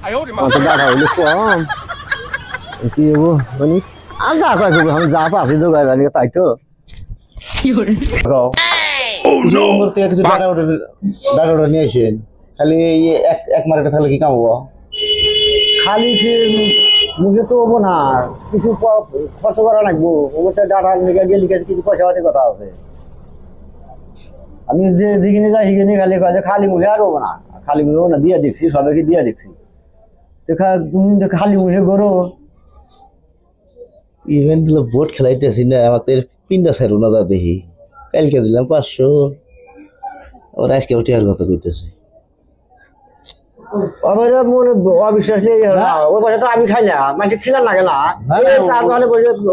তো ডাটা হইলে কম কি হবো মানে আর যা কয় আমি যা পাচ্ছি তো গাই বানিয়ে তাই তো কিছু ডাটা অর্ডার নিয়ে আসেন খালি এক মার্কেটে থাকলে কি কামাবো খালি মুখে তো হবো না কিছু খরচ করা লাগবো ওটা ডাটা নিয়ে গেলে কিছু পয়সা পাতির কথা আছে আমি যে দিকে যাই সেখানে খালি খালি মুখে আর হবো না খালি মুখে না দিয়া দেখছি সবাইকে দিয়া দেখছি তুমি খালি মুখে করো ইভেন দিল বোট খেলাইতেছি না আমাকে পিন্ডা ছাড়ো না দেখি কালকে দিলাম 500 আবার আজকে টিয়ার কথা কইতেছে আবার মনে অবিশ্বাস নেই ওই পয়সা তো আমি খাই না মানে খেলার লাগে না চার দোকানে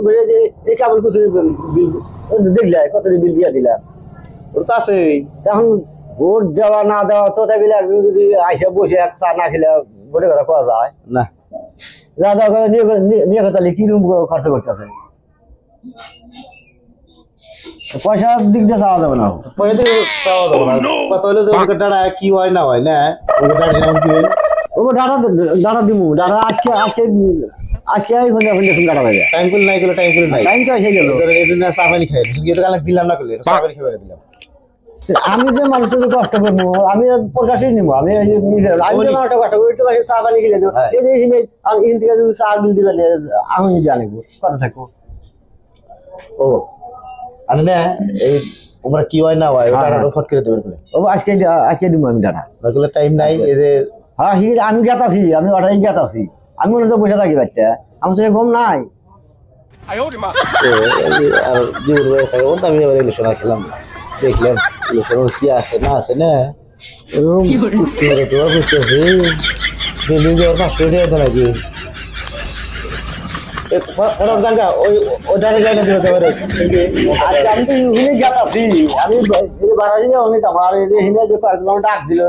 বসে যে এই কাবুল কুতুরি বিল দেখলে কত বিল দিয়া দিলাম ওর তো আছে তখন ভোট দেওয়া না দেওয়া তো তাই যদি আইসা বসে এক চা না খেলে ভোটের কথা কোয়া যায় না দাদা নিয়ে কথা কি রুম খরচ করতেছে পয়সা দিক দিয়ে চাওয়া যাবে না পয়সা দিকে চাওয়া যাবে না কত হলে ডাটা কি হয় না হয় না ডাটা দিমু ডাটা আজকে ডাটা পাই টাইম করে নাই গেল টাইম করে নাই টাইম তো এসে গেল এই জন্য চা পানি খাই এটা কালকে দিলাম না করলে চা পানি খাই দিলাম আমি যে মানুষটা যে কষ্ট করবো আমি প্রকাশই নিবো আমি কষ্ট করতে পারি চা পানি খেলে দেবো এই যে এখান থেকে যদি চা বিল দিবেন আমি জানবো কথা থাকবো ও আর না এই ওরা কি হয় না হয় ওটা ফট করে দেবেন ও আজকে দিব আমি ডাটা ওগুলো টাইম নাই এই যে হ্যাঁ আমি গেতাছি আমি অর্ডারই গেতাছি আমি মনে হচ্ছে বসে থাকি বাচ্চা আমার তো ঘুম নাই আর দূর হয়ে থাকে আমি এবার ইলেকশন খেলাম দেখলাম ইলেকশন কি আছে না আছে না বুঝতেছি বিল্ডিং যাওয়ার 500 টাকা নাকি আমি তো ইউনিক গেতাছি আমি বারাজি যাওনি আমার এই যে কয়েকজন ডাক দিল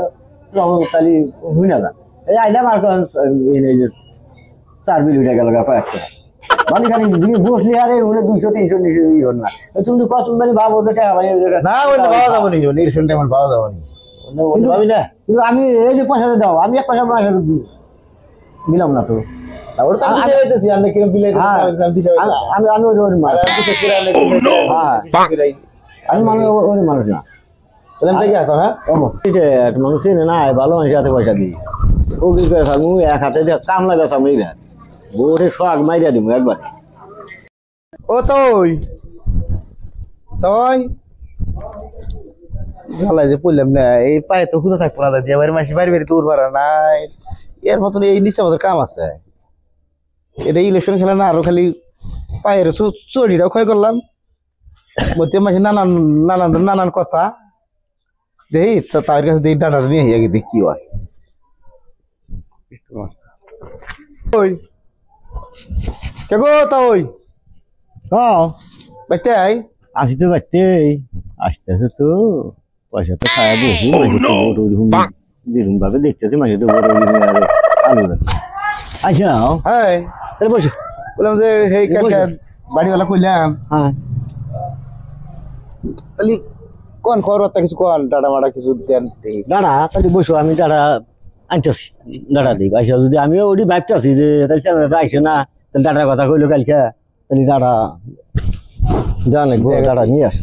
তাহলে হুই না যান এই আইলাম আর যে 4 বিল উঠে গেল কয়েকটা মানে খালি বসলি আরে উনি 200-300 নিচে হন না তুমি কত মানে ভাবো যে টাকা না ওই পাওয়া যাবে না নির্শন টাইম পাওয়া যাবে না ভাবি না কিন্তু আমি এই যে পয়সা দাও আমি এক পয়সা দিলাম না তো ওর তো আমি দিতেছি আমি কিরকম বিল আমি ওর মাল আমি মানে ওর মানুষ না মানুষ চিনে না ভালো মানুষের হাতে পয়সা দিই ও কি করে থাকবো এক হাতে কাম লাগে থাকবো এইবার বোর্ডে শখ মাইরা দিব একবারে ও তুই জ্বালাই যে পড়লাম না এই পায়ে তো খুঁজে থাকবো না যে বাড়ি মাসি বাড়ি বাড়ি তোর ভাড়া নাই এর মতন এই নিচে আমাদের কাম আছে এটা ইলেকশন খেলা না আরো খালি পায়ের চড়িটাও ক্ষয় করলাম বলতে মাসে নানান কথা দেখি তো তার কাছে দেখি ডাটা নিয়ে আগে দেখি কি হয় ওই কে গো তুই বাইতে আসি তো বাইতে আসতেছে তো পয়সা তো খায় বসি যেরকম ভাবে দেখতেছি মাসে তো বড় আলু আচ্ছা হ্যাঁ তাহলে বসো বললাম যে এই বাড়িওয়ালা কইলাম হ্যাঁ তাহলে কোন খরচটা কিছু কোন ডাটা মাটা কিছু দেন ডাটা তাহলে বসো আমি ডাটা আনতেছি ডাটা দিই আইসা যদি আমিও ওটি ভাবতেছি যে তাহলে চ্যানেলটা আইসে না তাহলে ডাটার কথা কইলো কালকে তাহলে ডাটা দেওয়া লাগবো ডাটা নিয়ে আস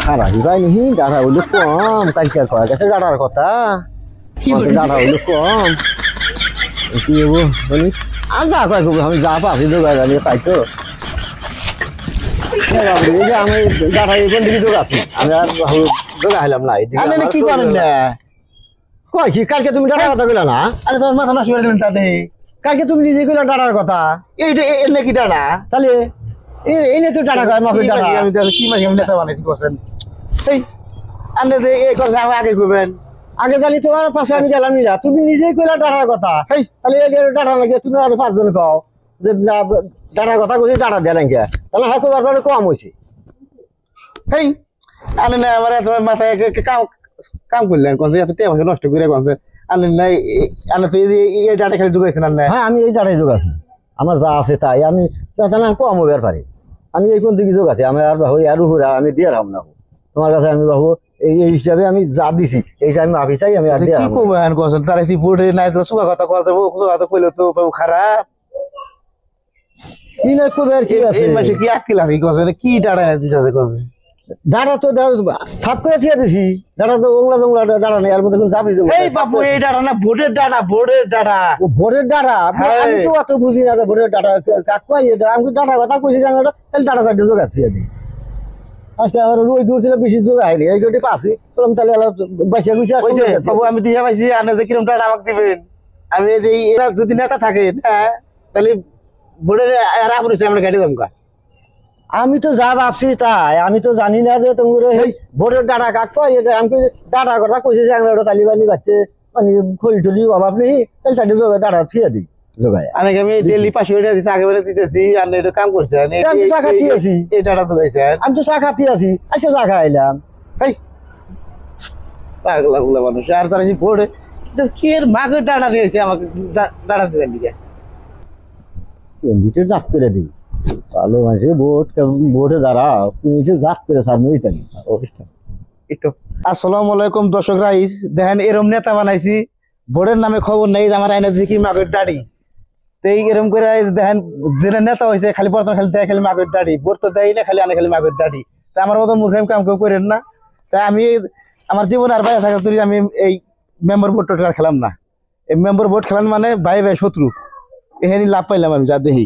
খারাপ তাই নি ডাটা হইলো কম কালকে কয়া গেছে ডাটার কথা ডাটা হইলো কম কি হবো বলি আর যা কয় আমি যা পাচ্ছি তো গাড়ি তাই তো আমি ডাটা এখন দিকে যোগ আছি আমি আর যোগা হলাম না কি করেন না কয় কি কালকে তুমি ডাটার কথা বললা না আরে তোমার মাথা নষ্ট করে দিলেন তাতে কালকে তুমি নিজে কইলা ডাটার কথা এইটা এনে কি ডাটা তাহলে এনে তো ডাটা কয় মাফি ডাটা আমি তাহলে কি মাঝে আমি নেতা বানাই কি করছেন এই আনলে যে এই কথা আগে কইবেন আগে জানি তোমার পাশে আমি গেলাম না তুমি নিজেই কইলা ডাটার কথা এই তাহলে এই ডাটা লাগে তুমি আর 5 জন কও যে ডাটার কথা কইছি ডাটা দেন কে তাহলে হাকো বারবার কম হইছে এই আনে না আমার তোমার মাথায় কাম করলেন কোন এত টাইম নষ্ট করে কোন আনে না আনে তো এই ডাটা খালি ঢুকাইছেন না হ্যাঁ আমি এই ডাটাই ঢুকাছি আমার যা আছে তাই আমি তাহলে কম হবে আর পারি আমি এই কোন দিকে যোগ আছে আমি আর হই আর আমি দিয়ে রাম না তোমার কাছে আমি বাবু এই হিসাবে আমি যা দিছি এই হিসাবে আমি মাফি চাই আমি আর কি করবেন কোসেন তার এই বোর্ডে নাই তো সুগা কথা কথা কথা কইলে তো খারাপ কি না করবে আর কি আছে এই মাসে কি আকিল আছে কোসেন কি ডাড়া দিছে কোসেন ডাটা তো সাফ করে থিয়ে দিছি ডাটা তো ওংলা জংলা ডাটা নেই আর মধ্যে যাবি এই বাবু এই ডাটা না বোর্ডের ডাটা ভোটের ডাটা আমি তো অত বুঝি না যে ভোটের ডাটা কাকুয়াই এটা আমি ডাটা কথা কইছি যে তাহলে ডাটা সাইডে জোগা থিয়ে দিই আজকে আমার ওই দূর ছিল বেশি জোগা হয়নি এই জন্য পাচ্ছি বললাম তাহলে বাইসা গুছি বাবু আমি দিশা পাইছি আনে যে কিরম ডাটা আমাকে দিবেন আমি যে এরা যদি নেতা থাকেন হ্যাঁ তাহলে বোর্ডের আর আপনি আমরা গাড়ি দমকা আমি তো যা ভাবছি তাই আমি তো জানি না যে তোমার ভোটের ডাটা কাকুয়া এটা আমি ডাটা কথা কইছি যে আমরা তালিবানি বাচ্চা মানে খড়ি টলি অভাব নেই তাহলে সাইডে জোগা ডাটা থিয়ে দিই জোগায় অনেক আমি ডেলি 500 টাকা দিছি আগে বেলা দিতেছি আর এটা কাম করছে আমি তো চা খাতি আছি এই ডাটা তো গাইছে আমি তো চা খাতি আছি আজকে চা খাইলাম এই পাগলা গুলা মানুষ আর তারা বোর্ডে কি এর মাকে ডাটা দিয়েছে আমাকে ডাটা দিবেন দিকে এমবিতে জাত করে দিই ভালো মানুষের ভোটে দাঁড়া তুমি জাত করে সামনে ওইটাই অফিসটা একটু আসসালামু আলাইকুম দর্শক রাইস দেখেন এরম নেতা বানাইছি বোর্ডের নামে খবর নেই যে আমার আইনে দেখি মাকের দাড়ি তো এরকম করে দেখেন যে নেতা হয়েছে খালি বর্তমান খালি দেয় খালি মাকের দাড়ি বোর্ড তো দেয় না খালি আনে খালি মাকের দাড়ি তা আমার মতো মূর্খামি কাম কেউ করেন না তাই আমি আমার জীবন আর ভাই থাকা তুই আমি এই মেম্বার বোর্ডটা খেলাম না এই মেম্বার বোর্ড খেলাম মানে ভাই ভাই শত্রু এখানে লাভ পাইলাম আমি যা দেখি